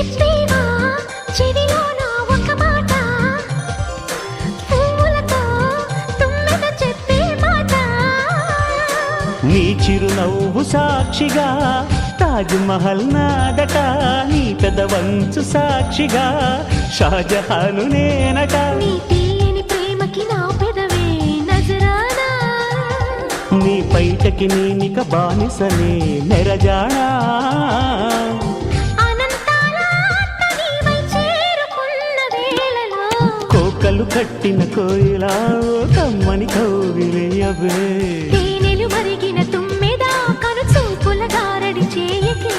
చెప్పేవా చెవిలోన ఒక మాట, పువ్వులతో తుమ్మెద చెప్పే మాట. నీ చిరునవ్వు సాక్షిగా తాజ్ మహల్ నాదట, నీ పెదవంచు సాక్షిగా షాజహాను నేనట. నీ తీయని ప్రేమకి నా పెదవే నజరానా, నీ పైటకి నేనిక బానిసలే నెరజానా. అనంతాల ఆత్మ నీవై చేరుకున్న వేళలో, కోకలు కట్టిన కోయిలా కమ్మని కౌగిలేయవే. తేనెలు మరిగిన తుమ్మెద కను చూపుల గారడి చేయకే.